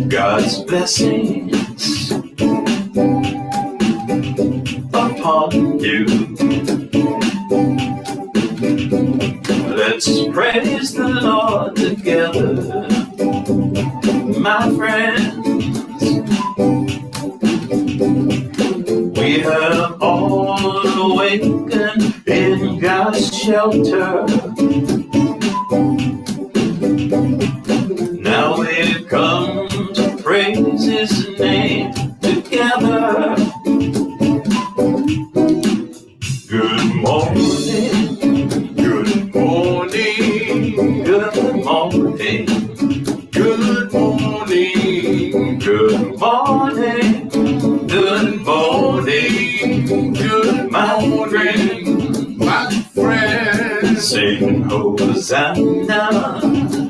God's blessings upon you. Let's praise the Lord together, my friends. We have all awakened in God's shelter. Now we've come to praise His name together. Good morning, good morning, good morning, good morning, good morning, good morning, good morning, my friend. Sing Hosanna,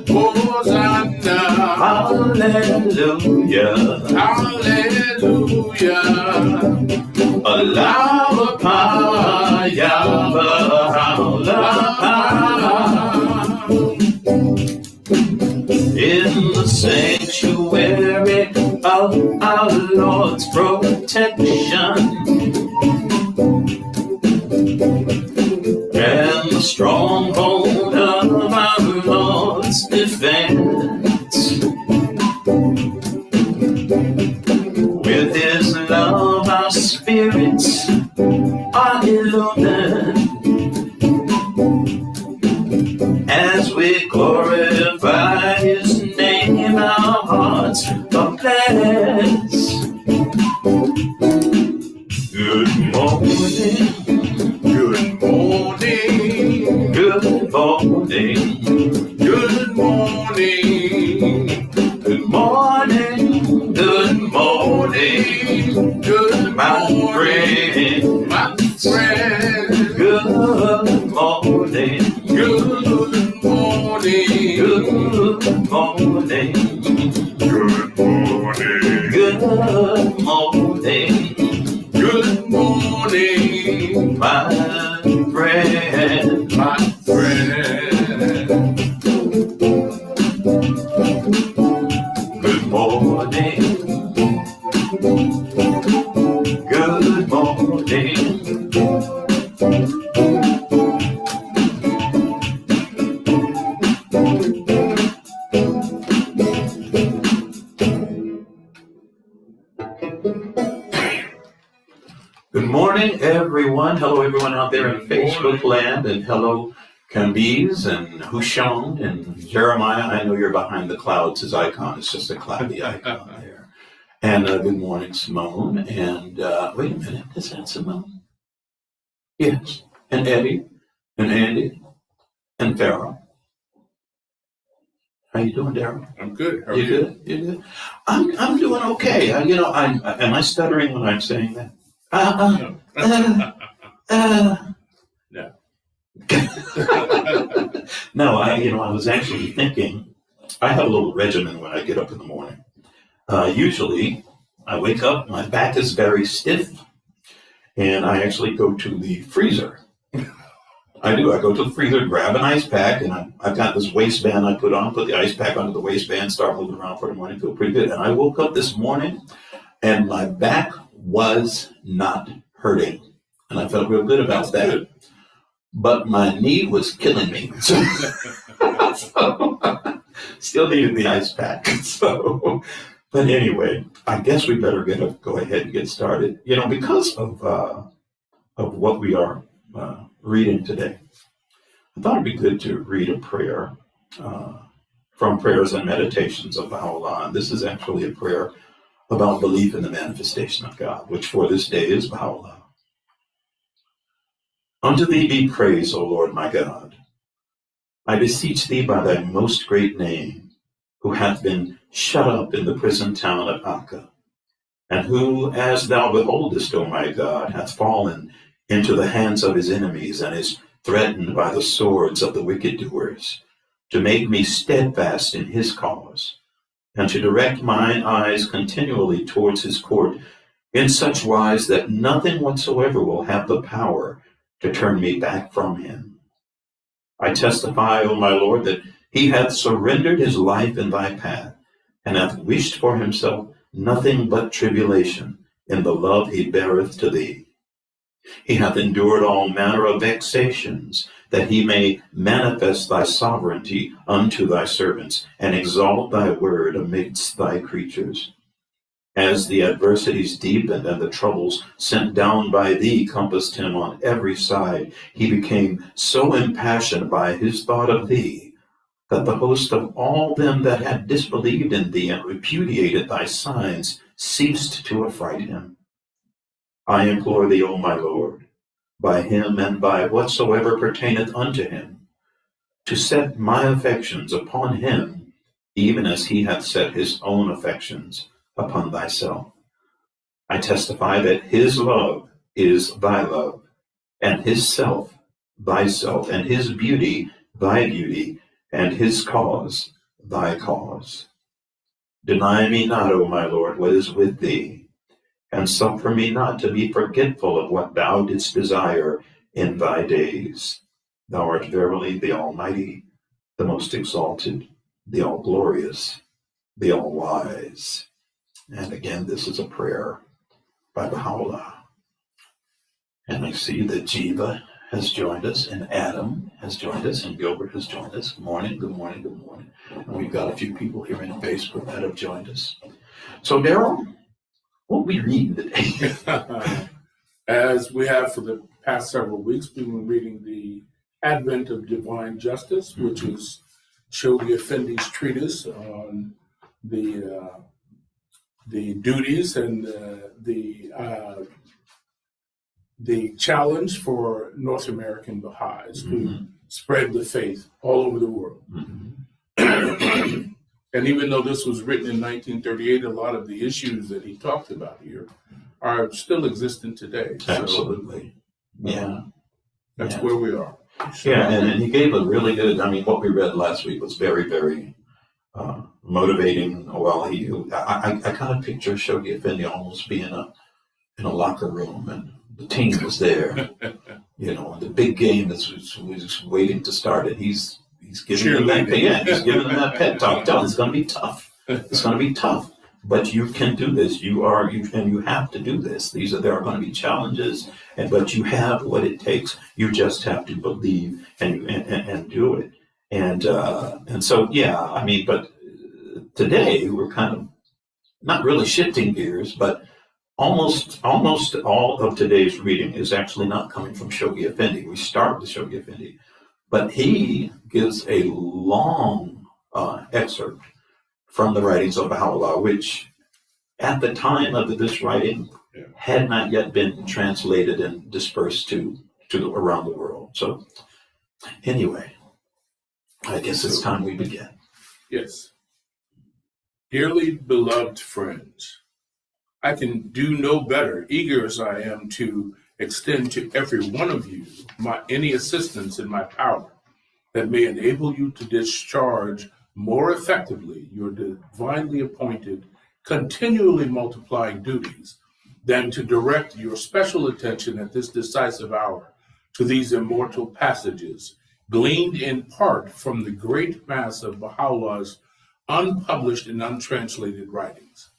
Hosanna, hallelujah, hallelujah. Allah in the sanctuary of our Lord's protection and the stronghold of our Lord's defense. With His love our spirits are illumined as we glorify His name. Our hearts are blessed. Good morning, good morning, good morning, good morning, good morning, good morning, good my friend, my friend. Good morning, good morning, good morning, good morning, good morning, good morning, my friend, my friend. Good morning, good morning. Good morning, everyone. Hello, everyone out there in Facebook land, and hello, Cambiz and Hushon and Jeremiah. I know you're behind the clouds. His icon is just a cloudy icon there. And good morning, Simone. And wait a minute, is that Simone? Yes. And Eddie, and Andy, and Farrell. How you doing, Darryl? I'm good. How are you? Good? You good? I'm doing okay. Am I stuttering when I'm saying that? No. No, I was actually thinking, I have a little regimen when I get up in the morning. Usually, I wake up, my back is very stiff, and I actually go to the freezer. I do. I go to the freezer, grab an ice pack, and I've got this waistband I put the ice pack onto the waistband, start moving around for the morning, feel pretty good. And I woke up this morning, and my back was not hurting. And I felt real good about that. But my knee was killing me. So still needed the ice pack. But anyway, I guess we better go ahead and get started. Because of what we are reading today, I thought it'd be good to read a prayer from Prayers and Meditations of Baha'u'llah. And this is actually a prayer about belief in the manifestation of God, which for this day is Baha'u'llah. Unto thee be praise, O Lord my God, I beseech thee by thy most great name, who hath been shut up in the prison town of Acca, and who, as thou beholdest, O my God, hath fallen into the hands of his enemies, and is threatened by the swords of the wicked doers, to make me steadfast in his cause, and to direct mine eyes continually towards his court, in such wise that nothing whatsoever will have the power to turn me back from him. I testify, O my Lord, that he hath surrendered his life in thy path, and hath wished for himself nothing but tribulation in the love he beareth to thee. He hath endured all manner of vexations, that he may manifest thy sovereignty unto thy servants, and exalt thy word amidst thy creatures. As the adversities deepened and the troubles sent down by thee compassed him on every side, he became so impassioned by his thought of thee, that the host of all them that had disbelieved in thee and repudiated thy signs ceased to affright him. I implore thee, O my Lord, by him and by whatsoever pertaineth unto him, to set my affections upon him, even as he hath set his own affections upon thyself. I testify that his love is thy love, and his self thyself, and his beauty thy beauty, and his cause thy cause. Deny me not, O my Lord, what is with thee, and suffer me not to be forgetful of what thou didst desire in thy days. Thou art verily the Almighty, the most exalted, the all-glorious, the all-wise. And again, this is a prayer by Baha'u'llah. And I see that Jiva has joined us, and Adam has joined us, and Gilbert has joined us. Good morning, good morning, good morning. And we've got a few people here in Facebook that have joined us. So, Daryl, what are we reading today? As we have for the past several weeks, we've been reading the Advent of Divine Justice, which is Shoghi Effendi's treatise on the duties and the challenge for North American Baha'is to spread the faith all over the world. And even though this was written in 1938, a lot of the issues that he talked about here are still existent today. Absolutely. That's where we are. Yeah, and he gave a really good, what we read last week was very, very motivating. Well, I kind of picture Shoghi Effendi almost being in a locker room, and the team was there, and the big game was waiting to start, and he's giving them that, he's giving them that pep talk. Tell them it's going to be tough. It's going to be tough, but you can do this. You have to do this. There are going to be challenges, but you have what it takes. You just have to believe and do it. And so, but today we're kind of not really shifting gears, but almost all of today's reading is actually not coming from Shoghi Effendi. We start with Shoghi Effendi, but he gives a long excerpt from the writings of Baha'u'llah, which at the time of this writing had not yet been translated and dispersed to around the world. So anyway, I guess it's time we begin. Yes. Dearly beloved friends, I can do no better, eager as I am to extend to every one of you any assistance in my power that may enable you to discharge more effectively your divinely appointed, continually multiplying duties, than to direct your special attention at this decisive hour to these immortal passages, gleaned in part from the great mass of Baha'u'llah's unpublished and untranslated writings.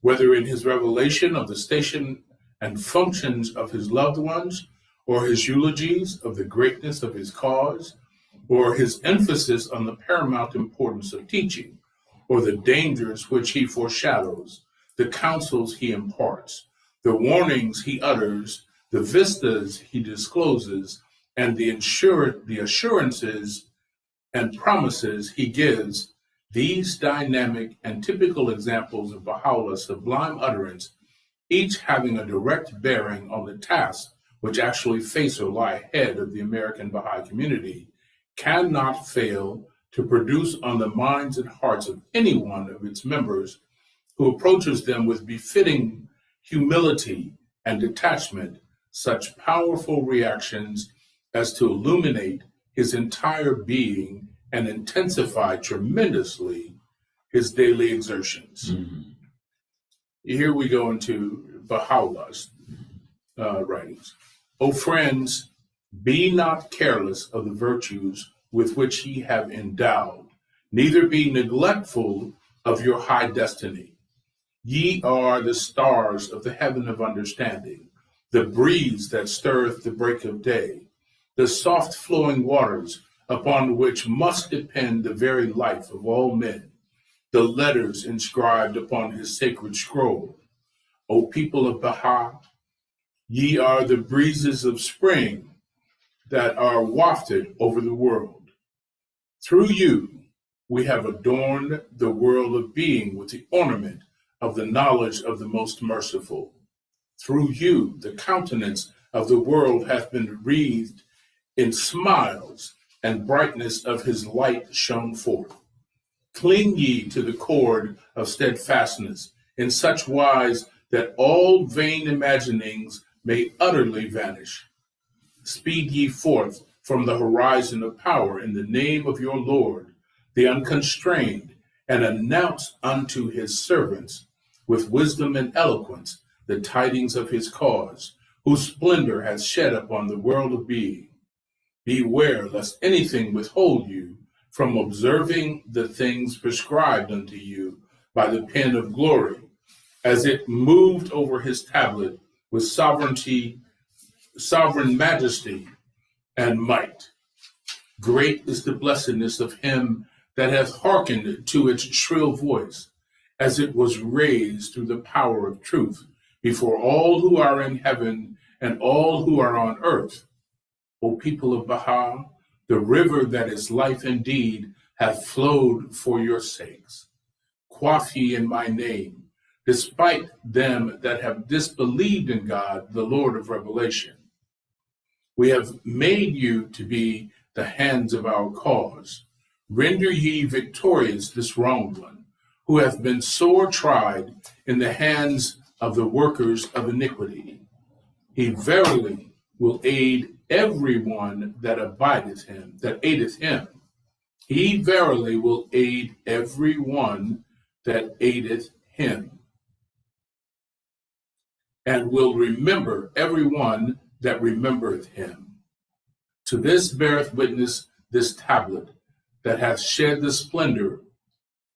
Whether in his revelation of the station and functions of his loved ones, or his eulogies of the greatness of his cause, or his emphasis on the paramount importance of teaching, or the dangers which he foreshadows, the counsels he imparts, the warnings he utters, the vistas he discloses, and the assurances and promises he gives, these dynamic and typical examples of Baha'u'llah's sublime utterance, each having a direct bearing on the tasks which actually face or lie ahead of the American Baha'i community, cannot fail to produce on the minds and hearts of any one of its members who approaches them with befitting humility and detachment such powerful reactions as to illuminate his entire being and intensify tremendously his daily exertions. Mm-hmm. Here we go into Baha'u'llah's writings. O friends, be not careless of the virtues with which ye have endowed, neither be neglectful of your high destiny. Ye are the stars of the heaven of understanding, the breeze that stirreth the break of day, the soft flowing waters upon which must depend the very life of all men, the letters inscribed upon his sacred scroll. O people of Baha, ye are the breezes of spring that are wafted over the world. Through you, we have adorned the world of being with the ornament of the knowledge of the most merciful. Through you, the countenance of the world hath been wreathed in smiles, and brightness of his light shone forth. Cling ye to the cord of steadfastness in such wise that all vain imaginings may utterly vanish. Speed ye forth from the horizon of power in the name of your Lord, the unconstrained, and announce unto his servants with wisdom and eloquence the tidings of his cause, whose splendor hath shed upon the world of being. Beware lest anything withhold you from observing the things prescribed unto you by the pen of glory, as it moved over his tablet with sovereign majesty and might. Great is the blessedness of him that hath hearkened to its shrill voice, as it was raised through the power of truth before all who are in heaven and all who are on earth. O people of Baha, the river that is life indeed hath flowed for your sakes. Quaff ye in my name, despite them that have disbelieved in God, the Lord of revelation. We have made you to be the hands of our cause. Render ye victorious this wronged one, who hath been sore tried in the hands of the workers of iniquity. He verily will aid every one that abideth him, that aideth him. He verily will aid every one that aideth him, and will remember every one that remembereth him. To this beareth witness this tablet, that hath shed the splendor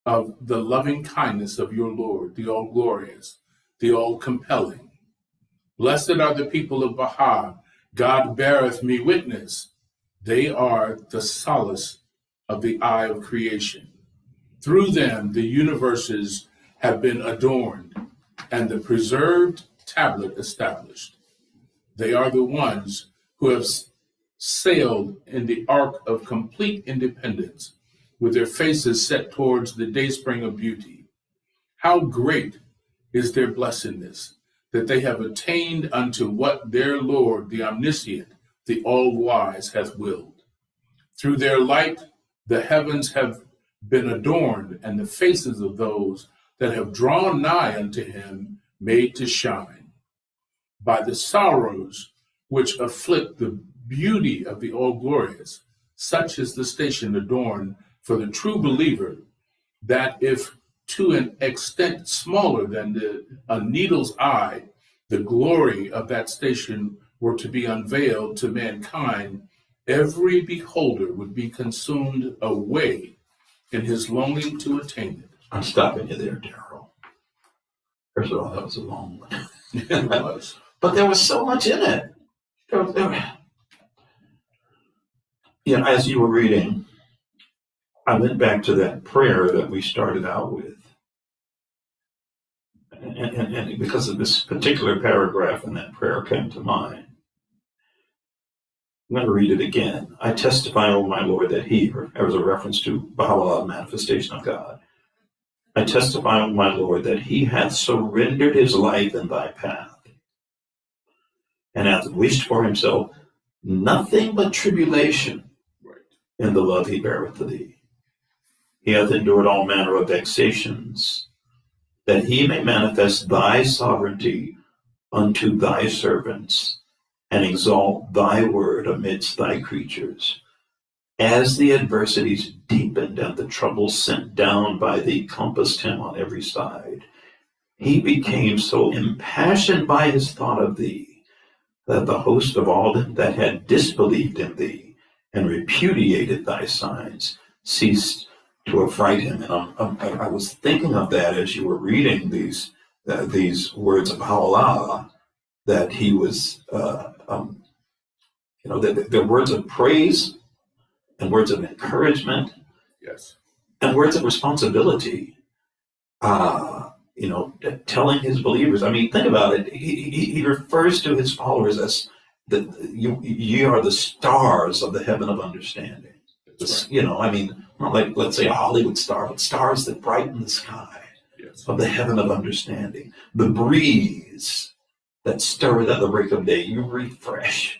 of the loving kindness of your Lord, the all-glorious, the all-compelling. Blessed are the people of Baha. God beareth me witness. They are the solace of the eye of creation. Through them the universes have been adorned, and the preserved tablet established. They are the ones who have sailed in the ark of complete independence, with their faces set towards the dayspring of beauty. How great is their blessedness, that they have attained unto what their Lord, the omniscient, the all-wise, hath willed. Through their light the heavens have been adorned, and the faces of those that have drawn nigh unto him made to shine. By the sorrows which afflict the beauty of the all-glorious, such is the station adorned for the true believer, that if to an extent smaller than a needle's eye, the glory of that station were to be unveiled to mankind, every beholder would be consumed away in his longing to attain it. I'm stopping you there, Daryl. First of all, that was a long one. It was. But there was so much in it. You know, as you were reading, I went back to that prayer that we started out with. And because of this particular paragraph in that prayer came to mind. I'm going to read it again. I testify, O my Lord, that he, there was a reference to Baha'u'llah, manifestation of God. I testify, O my Lord, that he hath surrendered his life in thy path, and hath wished for himself nothing but tribulation in the love he beareth to thee. He hath endured all manner of vexations, that he may manifest thy sovereignty unto thy servants, and exalt thy word amidst thy creatures. As the adversities deepened and the troubles sent down by thee compassed him on every side, he became so impassioned by his thought of thee, that the host of all them that had disbelieved in thee and repudiated thy signs ceased to affright him. And I was thinking of that as you were reading these words of Allah, that he was, the words of praise and words of encouragement, Yes. and words of responsibility. Telling his believers. I mean, think about it. He refers to his followers as you are the stars of the heaven of understanding. That's right. Not like, let's say, a Hollywood star, but stars that brighten the sky Yes. of the heaven of understanding. The breeze that stirreth at the break of day, you refresh.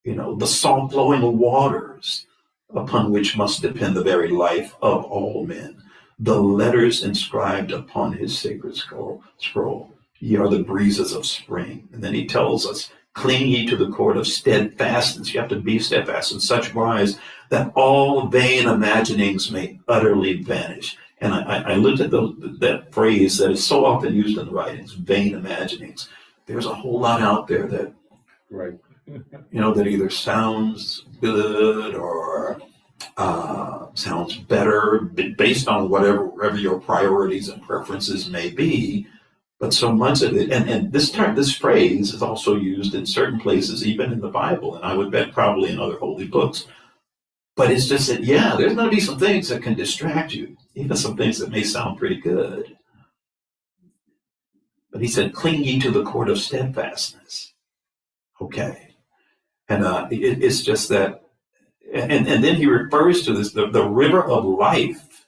The salt flowing waters upon which must depend the very life of all men. The letters inscribed upon his sacred scroll, ye are the breezes of spring. And then he tells us, cling ye to the cord of steadfastness. You have to be steadfast in such wise that all vain imaginings may utterly vanish. And I looked at that phrase that is so often used in the writings, vain imaginings. There's a whole lot out there that, Right. that either sounds good or sounds better based on whatever your priorities and preferences may be. But so much of it, and this phrase is also used in certain places, even in the Bible, and I would bet probably in other holy books. But it's just that, there's going to be some things that can distract you, even some things that may sound pretty good. But he said, cling ye to the cord of steadfastness. Okay. And it's just that, and then he refers to this, the river of life.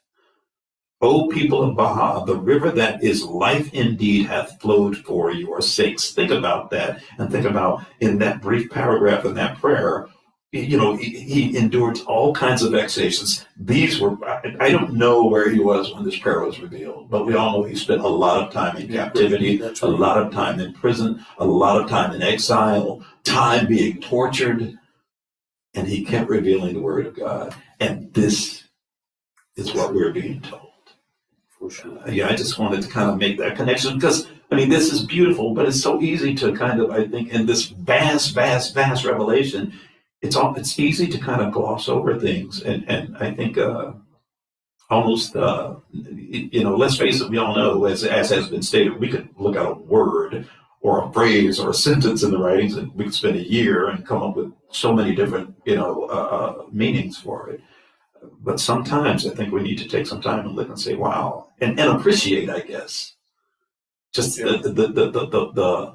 O people of Baha, the river that is life indeed hath flowed for your sakes. Think about that, and think about in that brief paragraph in that prayer, he endured all kinds of vexations. These were, I don't know where he was when this prayer was revealed, but we all know he spent a lot of time in captivity, That's a right. lot of time in prison, a lot of time in exile, time being tortured, and he kept revealing the word of God. And this is what we're being told. For sure. I just wanted to kind of make that connection because, this is beautiful, but it's so easy to kind of, I think, in this vast revelation, it's easy to kind of gloss over things. And I think almost, let's face it, we all know, as has been stated, we could look at a word or a phrase or a sentence in the writings and we could spend a year and come up with so many different, meanings for it. But sometimes I think we need to take some time and look and say, wow, and appreciate, I guess. Just the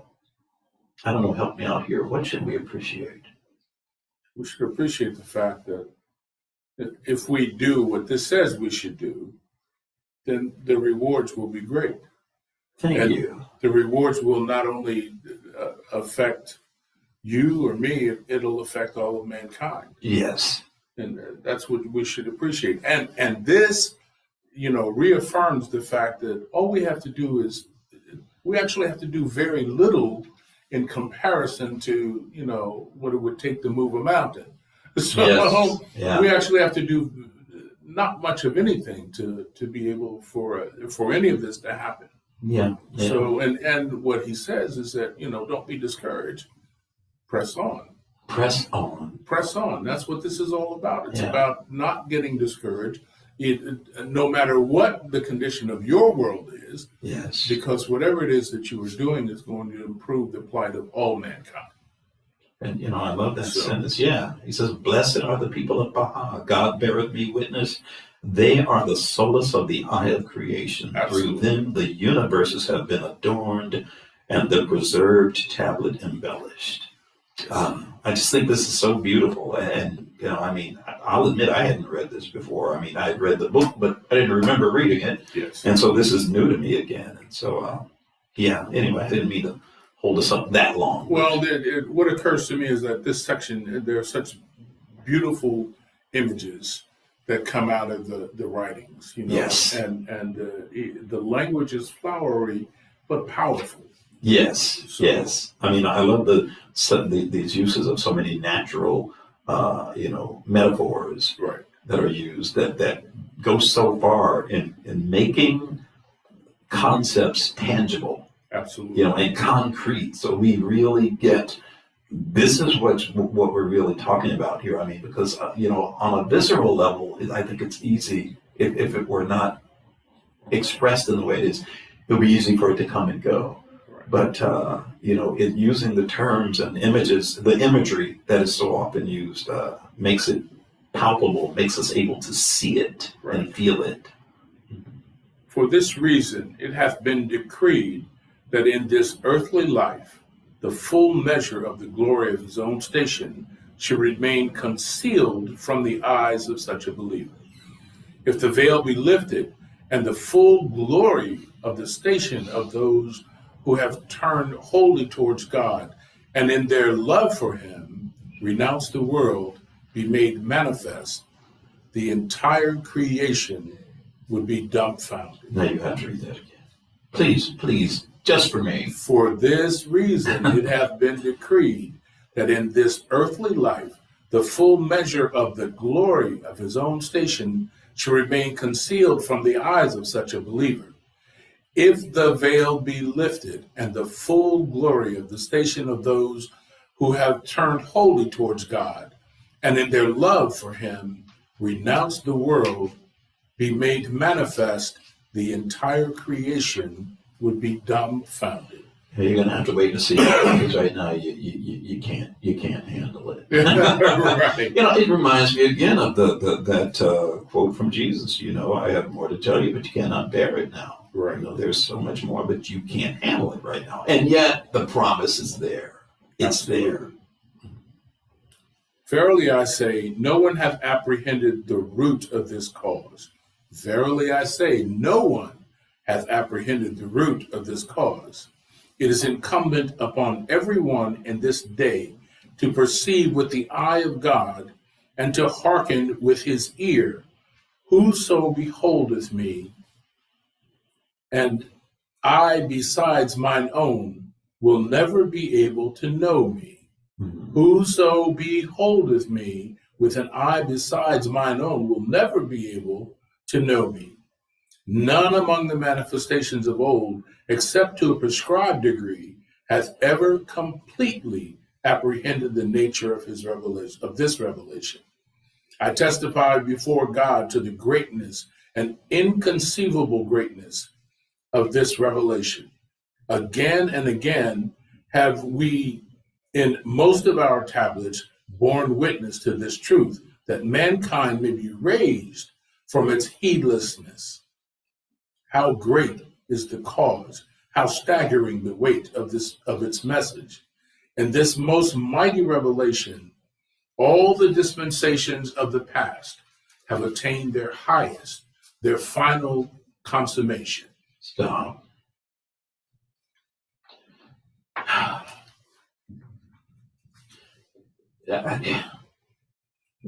I don't know, help me out here. What should we appreciate? We should appreciate the fact that if we do what this says we should do, then the rewards will be great. Thank you. The rewards will not only affect you or me, it'll affect all of mankind. Yes. And that's what we should appreciate. And this, reaffirms the fact that all we have to do is, we actually have to do very little in comparison to, what it would take to move a mountain. So Yes. Yeah. we actually have to do not much of anything to be able for any of this to happen. Yeah. So, and what he says is that, don't be discouraged. Press on. Press on. Press on. That's what this is all about. It's Yeah. about not getting discouraged, no matter what the condition of your world is, Yes. because whatever it is that you are doing is going to improve the plight of all mankind. And, I love that So- sentence. Yeah. He says, blessed are the people of Baha. God beareth me witness. They are the solace of the eye of creation. Absolutely. Through them, the universes have been adorned and the preserved tablet embellished. I just think this is so beautiful. And, I'll admit I hadn't read this before. I had read the book, but I didn't remember reading it. Yes. And so this is new to me again. And so, anyway, I didn't mean to hold us up that long. Well, what occurs to me is that this section, there are such beautiful images that come out of the writings, Yes. and the language is flowery but powerful. Yes, So, yes. I mean, I love these uses of so many natural, metaphors right, that are used that go so far in making concepts tangible, absolutely, and concrete. So we really get this is what we're really talking about here. I mean, because on a visceral level, I think it's easy if it were not expressed in the way it is, it would be easy for it to come and go. right, But using the terms and images, the imagery that is so often used, makes it palpable, makes us able to see it right. and feel it. For this reason, it hath been decreed that in this earthly life, the full measure of the glory of his own station should remain concealed from the eyes of such a believer. If the veil be lifted, and the full glory of the station of those who have turned wholly towards God, and in their love for him, renounce the world, be made manifest, the entire creation would be dumbfounded. Now you have to read that again. Please, just for me. For this reason, it hath been decreed that in this earthly life, the full measure of the glory of his own station should remain concealed from the eyes of such a believer. If the veil be lifted and the full glory of the station of those who have turned wholly towards God, and in their love for him, renounce the world, be made manifest, the entire creation would be dumbfounded. You're going to have to wait to see it, because right now you can't handle it. Right. It reminds me again of that quote from Jesus. I have more to tell you, but you cannot bear it now. Right. There's so much more, but you can't handle it right now. And yet the promise is there. It's there. Verily I say, no one hath apprehended the root of this cause. Verily I say, no one hath apprehended the root of this cause. It is incumbent upon everyone in this day to perceive with the eye of God, and to hearken with his ear. Whoso beholdeth me, and I besides mine own, will never be able to know me. Mhm. Whoso beholdeth me with an eye besides mine own will never be able to know me. None among the manifestations of old, except to a prescribed degree, hath ever completely apprehended the nature of his revelation, of this revelation. I testify before God to the greatness and inconceivable greatness of this revelation. Again and again have we, in most of our tablets, borne witness to this truth, that mankind may be raised from its heedlessness. How great is the cause, how staggering the weight of its message. In this most mighty revelation, all the dispensations of the past have attained their highest, their final consummation. Stop.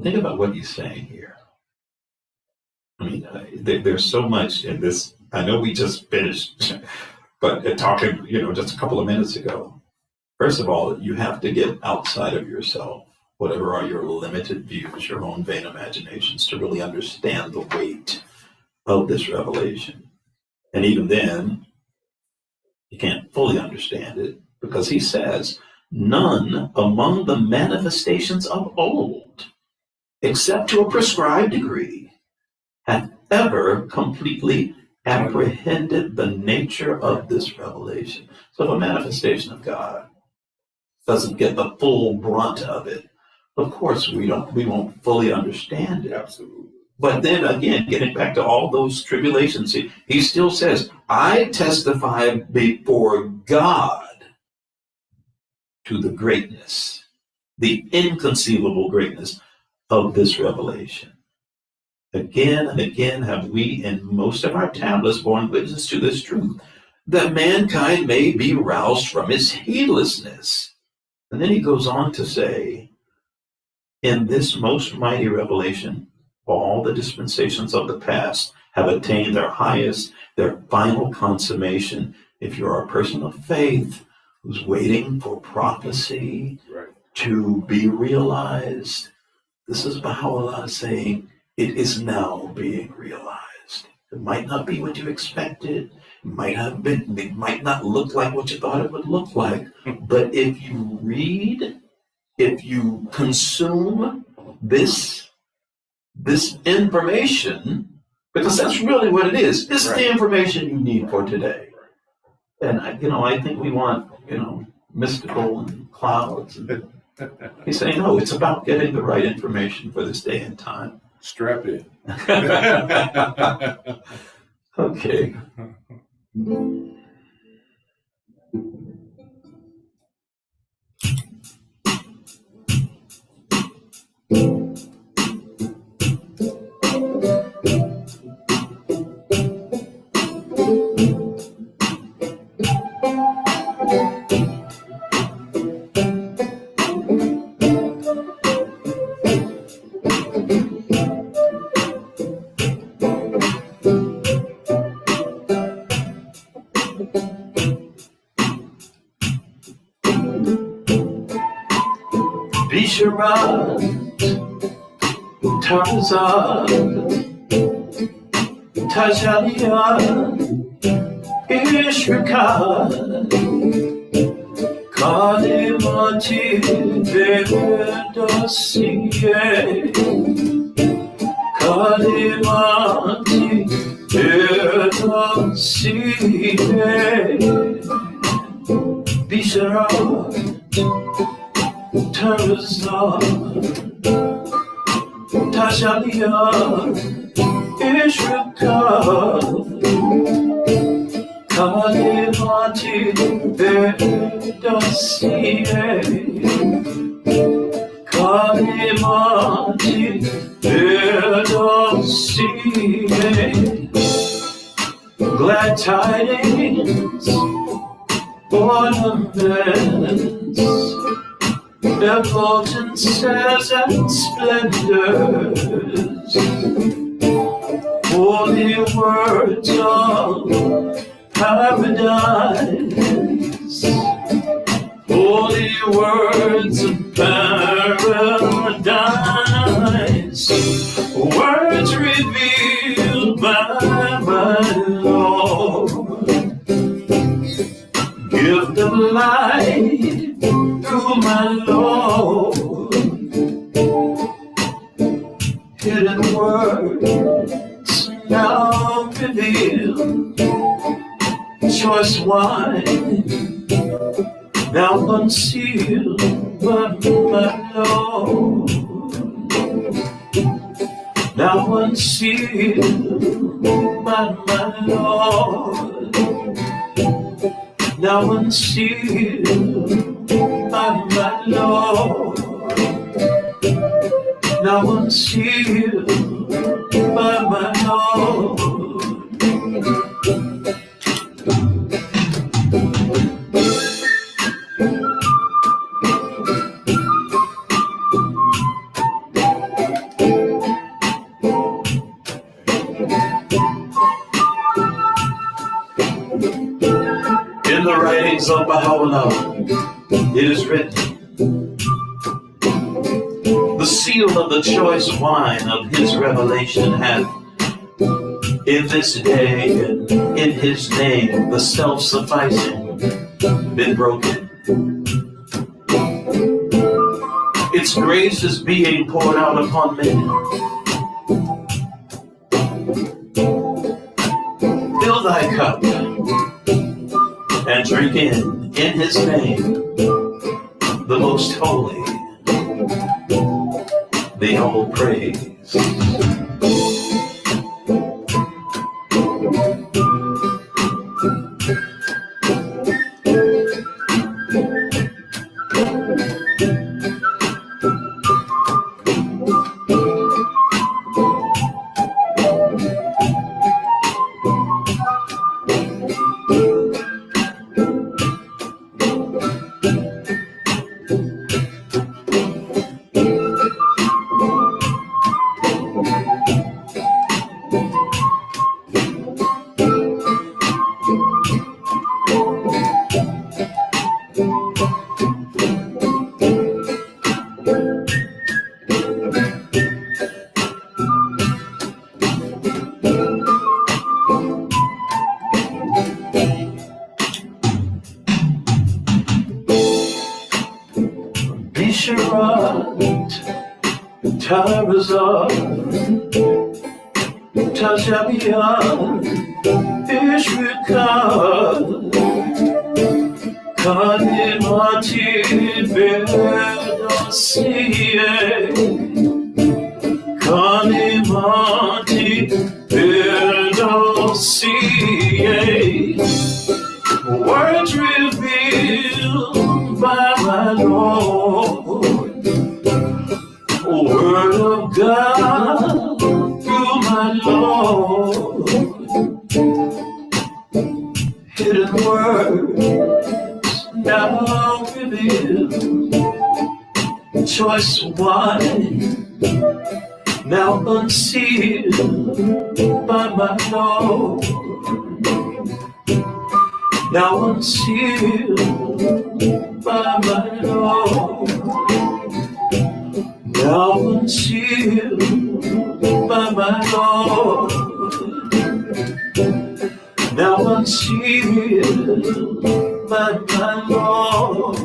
Think about what he's saying here. I mean, there's so much in this. I know we just finished, but talking, just a couple of minutes ago. First of all, you have to get outside of yourself, whatever are your limited views, your own vain imaginations, to really understand the weight of this revelation. And even then, you can't fully understand it, because he says, none among the manifestations of old, except to a prescribed degree, hath ever completely apprehended the nature of this revelation. So if a manifestation of God doesn't get the full brunt of it, of course we won't fully understand it. Absolutely. But then again, getting back to all those tribulations, he still says, I testify before God to the greatness, the inconceivable greatness of this revelation. Again and again have we in most of our tablets borne witness to this truth, that mankind may be roused from its heedlessness. And then he goes on to say, In this most mighty revelation, all the dispensations of the past have attained their highest, their final consummation. If you're a person of faith who's waiting for prophecy Right. to be realized, this is Baha'u'llah saying it is now being realized. It might not be what you expected. It might not look like what you thought it would look like. But if you read, if you consume this information, because that's really what it is. This is the information you need for today. And I think we want, mystical and clouds. He's saying, no, it's about getting the right information for this day and time. Strap in. Okay. Bisharat, Tarzan, Tajaliyat, Ishrakat, Kalimati Vedasiye, Kalimati Vedasiye, Bisharat, Tarzan, Tajaliyat, Ishrakat, Kalimati Vedasiye, Kalimati Vedasiye. Glad tidings, ornaments, effulgences and splendors, holy words of paradise, holy words of paradise, words revealed by my Lord, give the light through my Lord, hidden words now revealed, choice wine now concealed by my Lord, now unsealed by my Lord, now unsealed by my Lord, now unsealed by my Lord. In the writings of Baha'u'llah, it is written, the seal of the choice wine of his revelation hath in this day and in his name the self-sufficing been broken. Its grace is being poured out upon men. Fill thy cup and drink in his name, the most holy, the all praise. Isharat, Tarazar, Tajabian, Ishrikar, Kanimati Bedosiye, Kanimati Bedosiye, words revealed by my Lord, Word of God through my Lord, hidden words now revealed, choice wine now unsealed by my Lord, now unsealed by my Lord, now unsealed by my Lord, now unsealed by my Lord,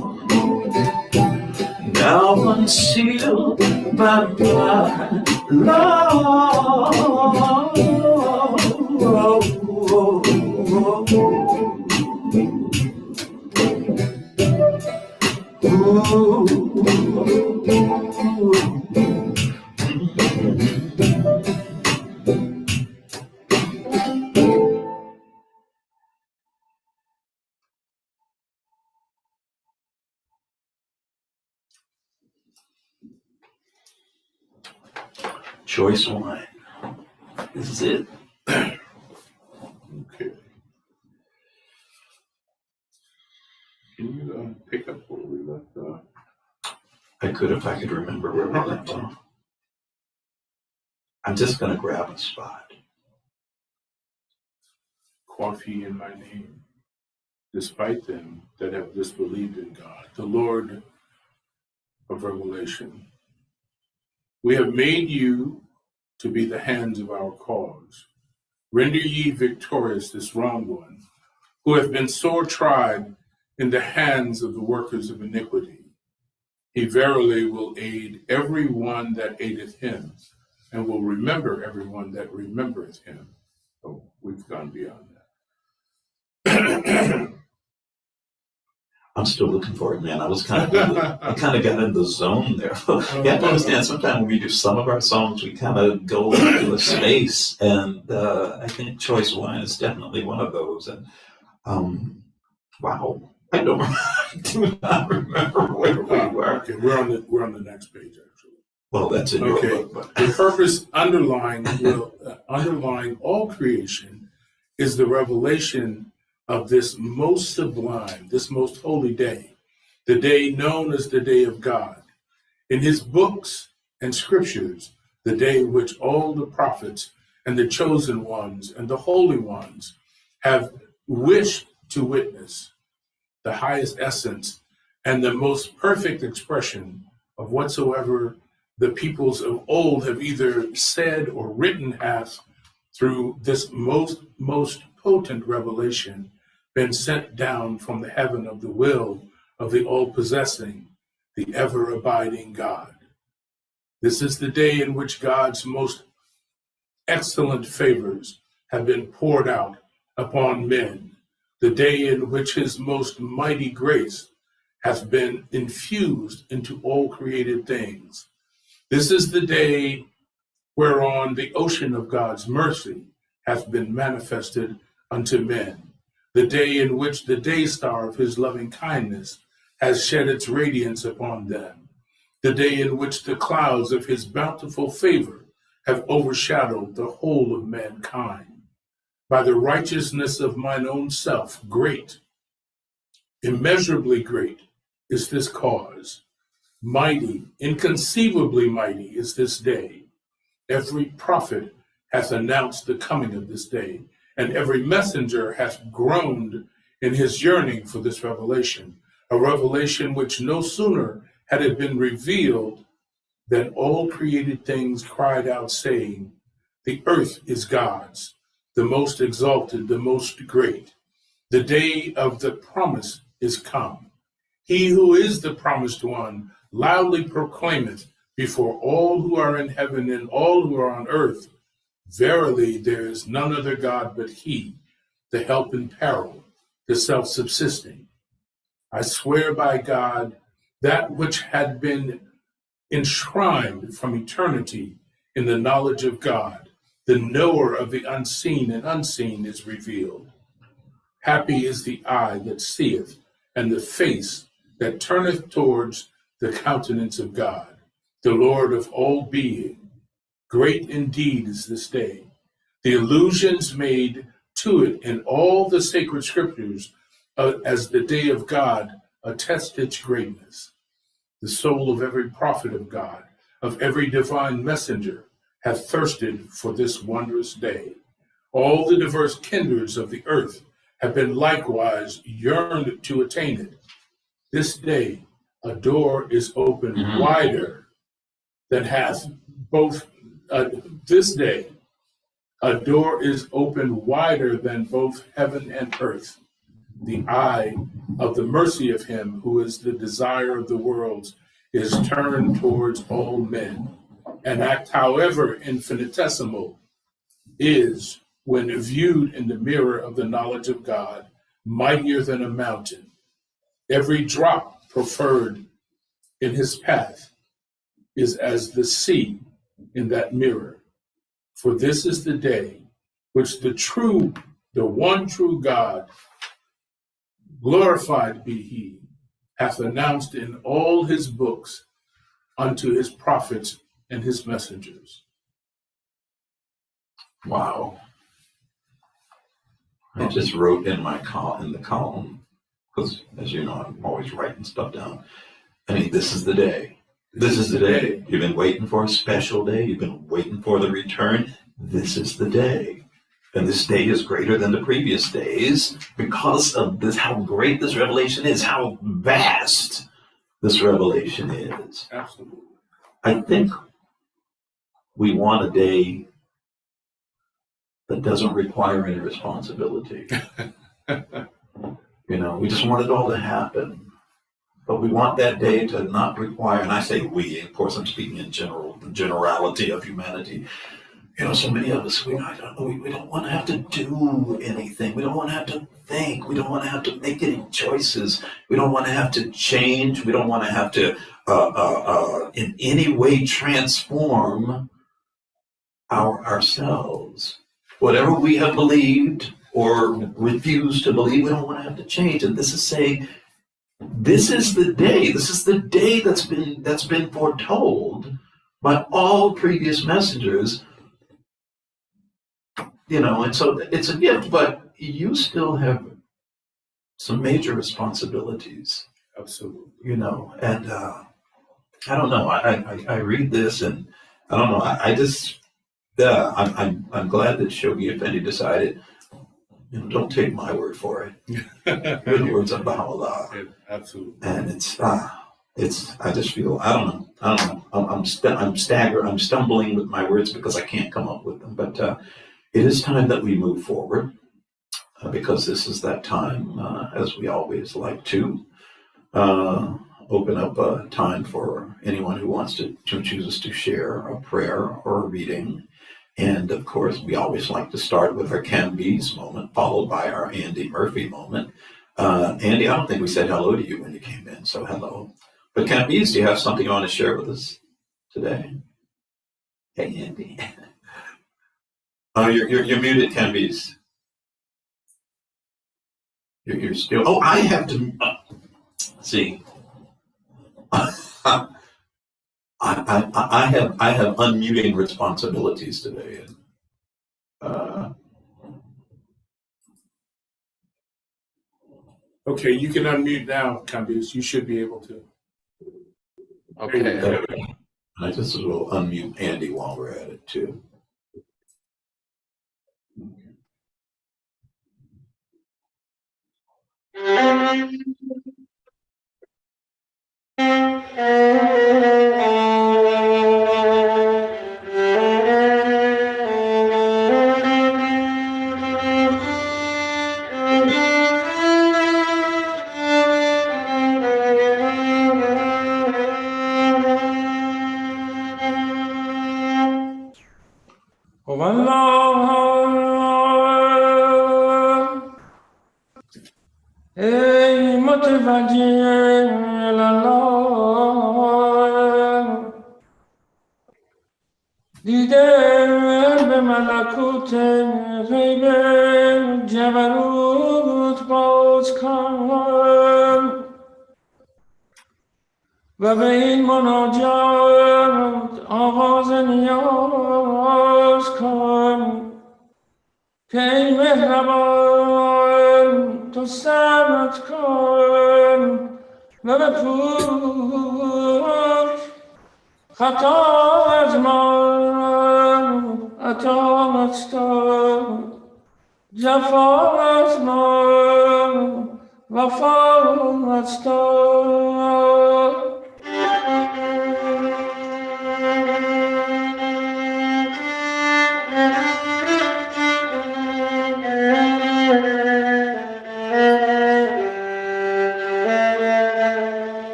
now unsealed by my choice wine. This is it. Okay. Can you pick up where we left off? I could if I could remember where we left off. I'm just going to grab a spot. Coffee in my name, despite them that have disbelieved in God, the Lord of Revelation. We have made you to be the hands of our cause. Render ye victorious this wrong one, who have been sore tried in the hands of the workers of iniquity. He verily will aid every one that aideth him, and will remember every one that remembereth him. Oh, we've gone beyond that. I'm still looking for it, man. I kind of got in the zone there. You have to understand, sometimes when we do some of our songs, we kind of go into a space, and I think Choice Wine is definitely one of those. And wow, I do not remember where we were. Okay, we're on the next page, actually. Well, that's in your book. But The purpose underlying all creation is the revelation of this most sublime, this most holy day, the day known as the day of God. In his books and scriptures, the day which all the prophets and the chosen ones and the holy ones have wished to witness, the highest essence and the most perfect expression of whatsoever the peoples of old have either said or written hath, through this most potent revelation, been sent down from the heaven of the will of the all-possessing, the ever-abiding God. This is the day in which God's most excellent favors have been poured out upon men, the day in which his most mighty grace hath been infused into all created things. This is the day whereon the ocean of God's mercy hath been manifested unto men, the day in which the day star of his loving kindness has shed its radiance upon them, the day in which the clouds of his bountiful favor have overshadowed the whole of mankind. By the righteousness of mine own self, great, immeasurably great is this cause. Mighty, inconceivably mighty is this day. Every prophet hath announced the coming of this day, and every messenger hath groaned in his yearning for this revelation, a revelation which no sooner had it been revealed than all created things cried out, saying, the earth is God's, the most exalted, the most great. The day of the promise is come. He who is the promised one loudly proclaimeth before all who are in heaven and all who are on earth, verily there is none other God but he, the help in peril, the self-subsisting. I swear by God, that which had been enshrined from eternity in the knowledge of God, the knower of the unseen and unseen is revealed. Happy is the eye that seeth, and the face that turneth towards the countenance of God, the Lord of all being. Great indeed is this day. The allusions made to it in all the sacred scriptures as the day of God attest its greatness. The soul of every prophet of God, of every divine messenger, hath thirsted for this wondrous day. All the diverse kindreds of the earth have been likewise yearned to attain it. This day a door is opened wider than hath both. This day a door is opened wider than both heaven and earth. The eye of the mercy of him who is the desire of the worlds is turned towards all men. An act, however infinitesimal, is, when viewed in the mirror of the knowledge of God, mightier than a mountain. Every drop preferred in his path is as the sea in that mirror. For this is the day which the one true God, glorified be he, hath announced in all his books unto his prophets and his messengers. Wow. I just wrote in the column, because as you know, I'm always writing stuff down. I mean, this is the day. This is the day. You've been waiting for a special day. You've been waiting for the return. This is the day. And this day is greater than the previous days because of this, how great this revelation is, how vast this revelation is. Absolutely. I think we want a day that doesn't require any responsibility. We just want it all to happen. But we want that day to not require, and I say we, of course I'm speaking in the generality of humanity. So many of us, we don't want to have to do anything. We don't want to have to think. We don't want to have to make any choices. We don't want to have to change. We don't want to have to in any way transform ourselves. Whatever we have believed or refused to believe, we don't want to have to change. And this is saying, this is the day. This is the day that's been foretold by all previous messengers. And so it's a gift, but you still have some major responsibilities. Absolutely. And I don't know. I read this and I don't know. I'm glad that Shoghi Effendi decided, don't take my word for it. Hear the words of Baha'u'llah. Yeah, absolutely. And I just feel, I don't know. I'm staggered. I'm stumbling with my words because I can't come up with them. But it is time that we move forward because this is that time, as we always like to open up a time for anyone who wants to chooses to share a prayer or a reading. And of course, we always like to start with our Camby's moment, followed by our Andy Murphy moment. Andy, I don't think we said hello to you when you came in, so hello. But Camby's, do you have something you want to share with us today? Hey, Andy. Oh, you're muted, Camby's. You're still. Oh, I have to see. I have unmuting responsibilities today. Okay, you can unmute now, Camby's. You should be able to. Okay. I just will unmute Andy while we're at it too. والله ای متوجه الله دیده به ملکوت غیب جبروت باز کن و به این مناجات آغاز نیاز کن که ای مهربان تو صبر کن و بپوش خطا از ما عطاست جفا از ما وفاست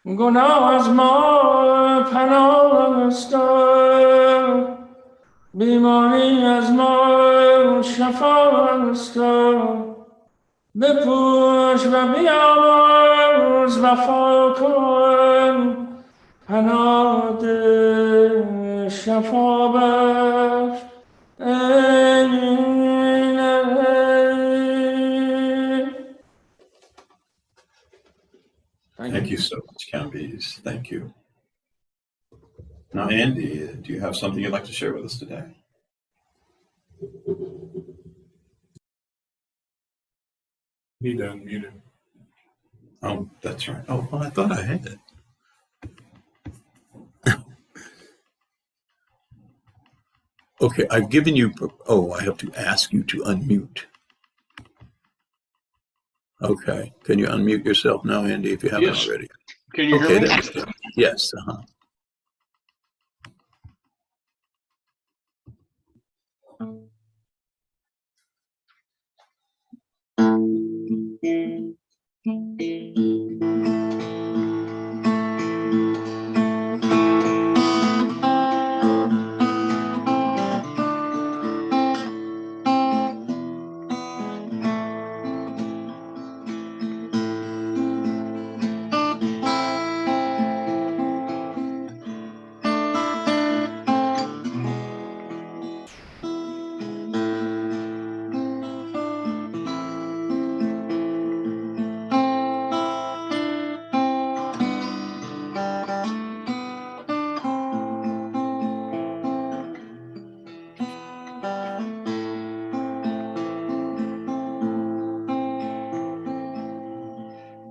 گناه از ما پناه است بیماری از ما شفا است بپوش و بیامرز وفا کن پناه ده شفا بخش Thank you so much, Camby's. Thank you. Now, Andy, do you have something you'd like to share with us today? He done muted. Oh, that's right. Oh, well, I thought I had it. Okay, I've given you. Oh, I have to ask you to unmute. Okay, can you unmute yourself now, Andy, if you haven't Yes. already? Can you Okay, hear me? there we go. Yes.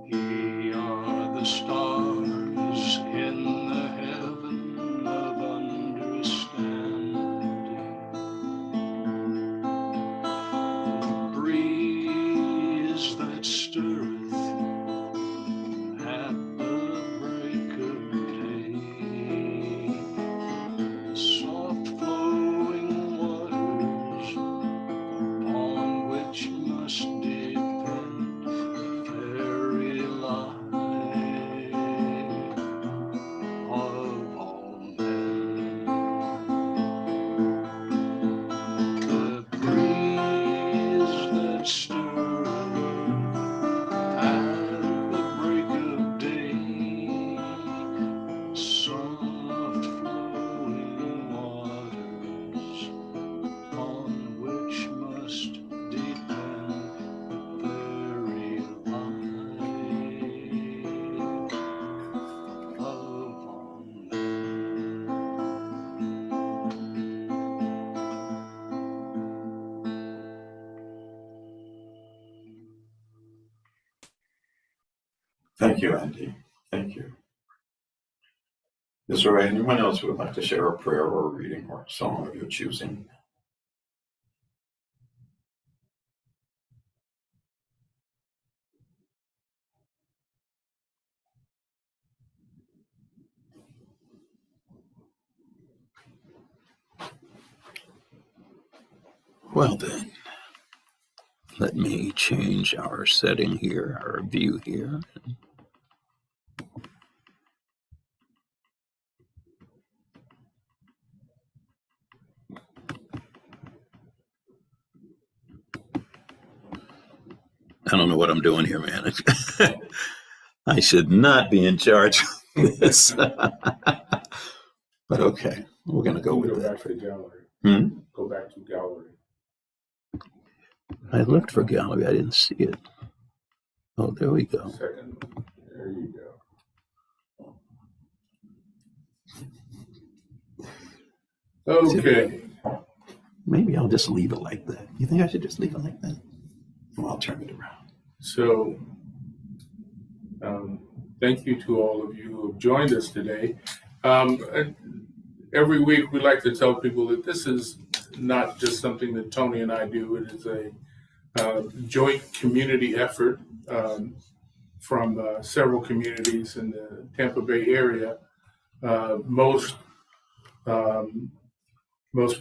Ye are the stars in the heaven of understanding, the breeze that stirreth at the break of day, the soft flowing waters on which must depend very life of all men. The breeze that stirreth at the break of day, soft flowing waters on which must depend very life of all men. Thank you, Andy. Thank you. Is there anyone else who would like to share a prayer or a reading or a song of your choosing? Well then, Let me change our setting here, our view here. I don't know what I'm doing here, man. I should not be in charge of this. But okay, we're going to go with Go that. back to gallery. Hmm? Go back to gallery. I looked for gallery. I didn't see it. Oh, there we go. Second. There you go. Okay. Maybe I'll just leave it like that. You think I should just leave it like that? Well, I'll turn it around. So, thank you to all of you who have joined us today. Every week, we like to tell people that this is not just something that Tony and I do. It is a joint community effort from several communities in the Tampa Bay area. Most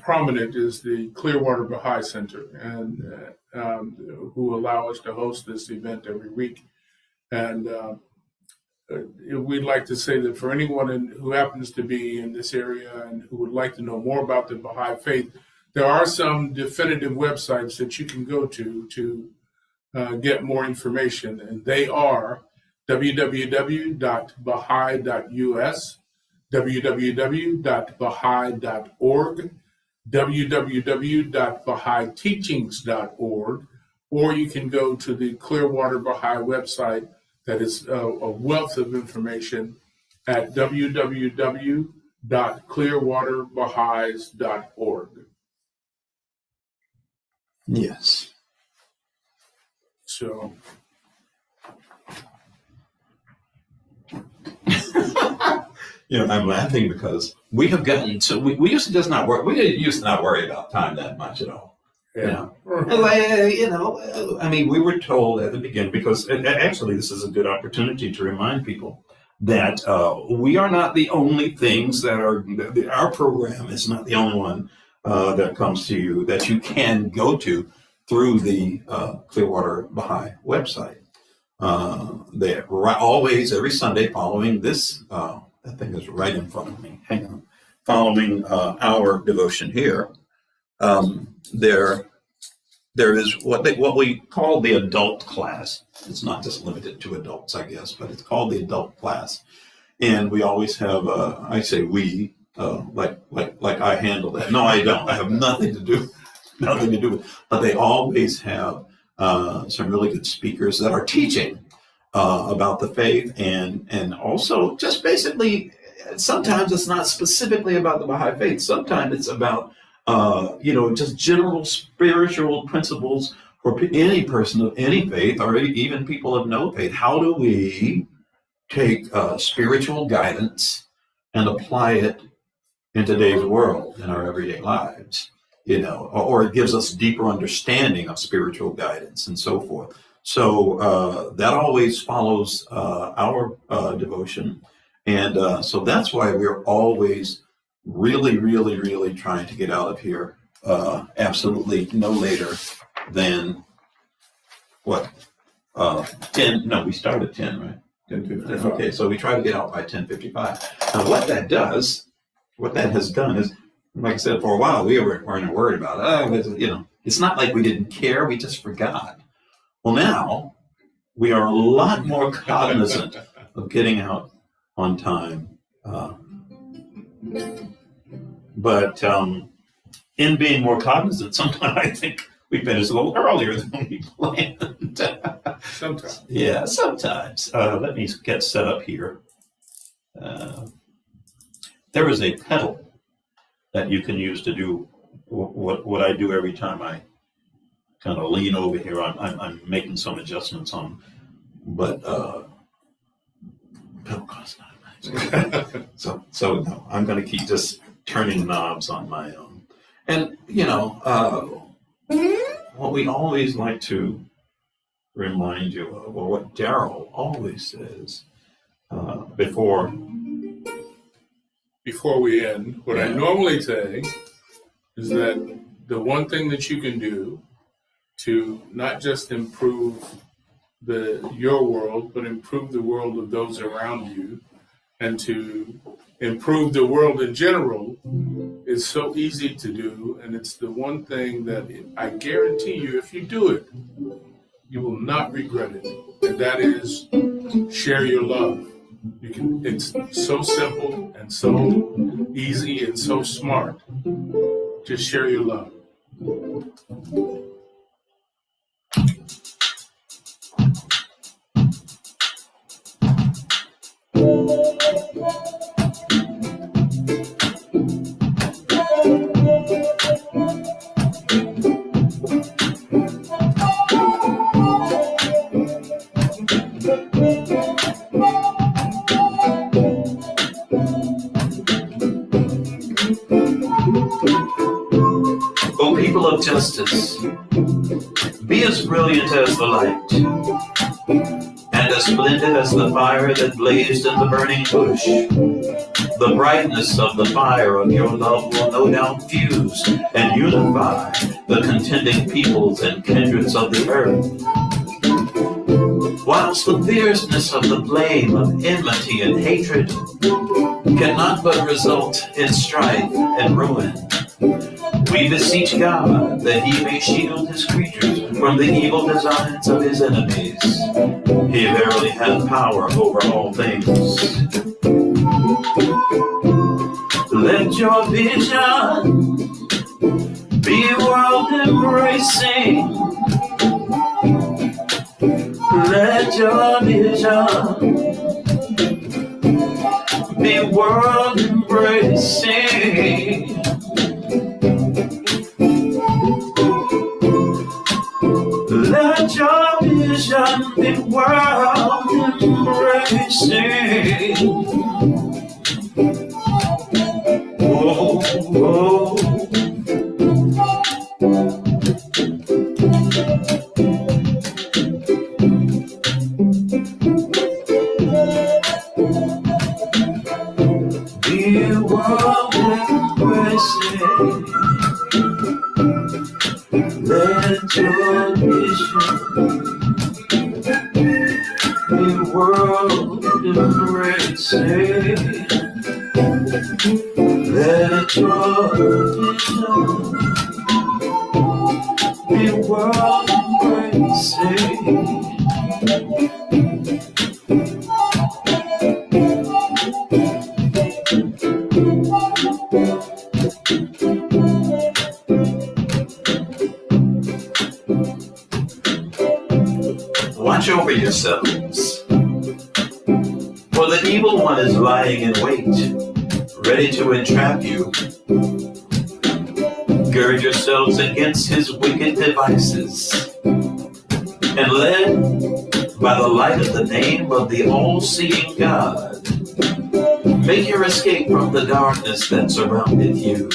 prominent is the Clearwater Baha'i Center, and who allow us to host this event every week. And we'd like to say that for anyone who happens to be in this area and who would like to know more about the Baha'i faith, there are some definitive websites that you can go to get more information, and they are www.baha'i.us, www.baha'i.org, www.bahaiteachings.org, or you can go to the Clearwater Baha'i website that is a wealth of information at www.clearwaterbaha'is.org. Yes. So, I'm laughing because we have gotten so we used to just not worry. We used to not worry about time that much at all. yeah. I mean, we were told at the beginning, because actually this is a good opportunity to remind people that we are not the only things that are, our program is not the only one that comes to you that you can go to through the Clearwater Baha'i website. They're always, every Sunday following this, that thing is right in front of me, hang on, following our devotion here, there is what we call the adult class. It's not just limited to adults, I guess, but it's called the adult class. And we always have, I say we, like I handle that. No, I don't. I have nothing to do with it. But they always have some really good speakers that are teaching about the faith, and also just basically, sometimes it's not specifically about the Baha'i faith. Sometimes it's about just general spiritual principles for any person of any faith, or even people of no faith. How do we take spiritual guidance and apply it in today's world, in our everyday lives? Or it gives us deeper understanding of spiritual guidance and so forth. So that always follows our devotion. And so that's why we're always really, really, really trying to get out of here absolutely no later than what? 10, no, we start at 10, right? 10:55. Okay, so we try to get out by 10:55. Now what that has done is, like I said, for a while we weren't worried about it. It's not like we didn't care, we just forgot. Well, now we are a lot more cognizant of getting out on time. But in being more cognizant, sometimes I think we finish a little earlier than we planned. Sometimes. Yeah, sometimes. Let me get set up here. There is a pedal that you can use to do what I do every time I kind of lean over here. I'm making some adjustments on, but pedal costs not much. So no, I'm going to keep just turning knobs on my own. And what we always like to remind you of, or what Daryl always says before we end, what I normally say is that the one thing that you can do to not just improve your world, but improve the world of those around you, and to improve the world in general is so easy to do. And it's the one thing that I guarantee you, if you do it, you will not regret it. And that is share your love. It's so simple and so easy and so smart. Just share your love. O people of justice, be as brilliant as the light, and as splendid as the fire that blazed in the burning bush. The brightness of the fire of your love will no doubt fuse and unify the contending peoples and kindreds of the earth. Whilst the fierceness of the flame of enmity and hatred cannot but result in strife and ruin, we beseech God that he may shield his creatures from the evil designs of his enemies. He verily hath power over all things. Let your vision be world embracing. Let your vision be world embracing. Let your vision be world embracing. Oh, oh. Be world embracing. Let your vision be world embracing. Let your vision be world embracing. Watch over yourselves, for the evil one is lying in wait, ready to entrap you. Gird yourselves against his wicked devices, and led by the light of the name of the all-seeing God, make your escape from the darkness that surrounded you.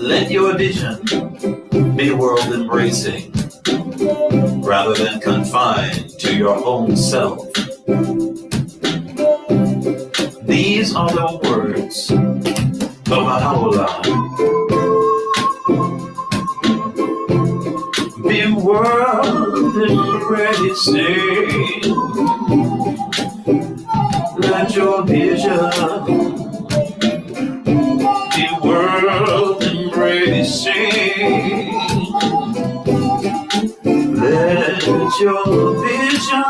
Let your vision be world-embracing, rather than confined to your own self. These are the words of Baha'u'llah. Be world embracing. Let your vision be world embracing. Let your vision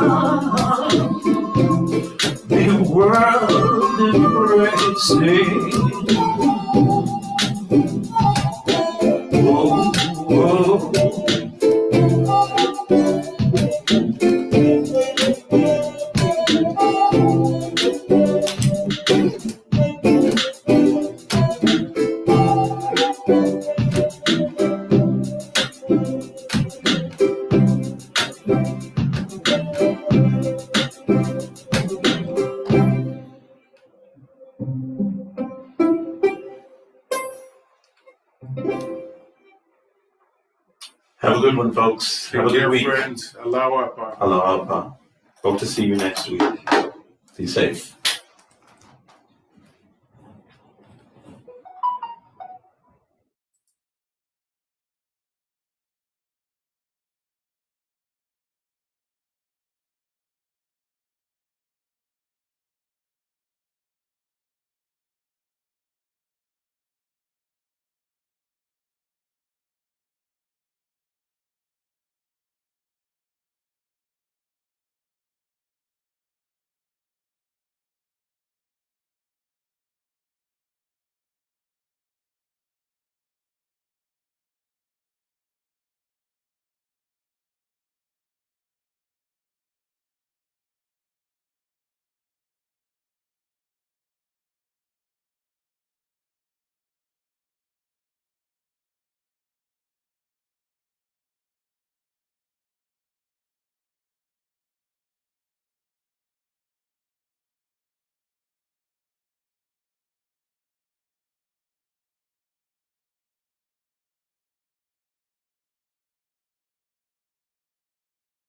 be world embracing. Oh, oh. Have a good one, folks. Have a good week. Friends. Allahu Akbar. Allah. Hope to see you next week. Be safe.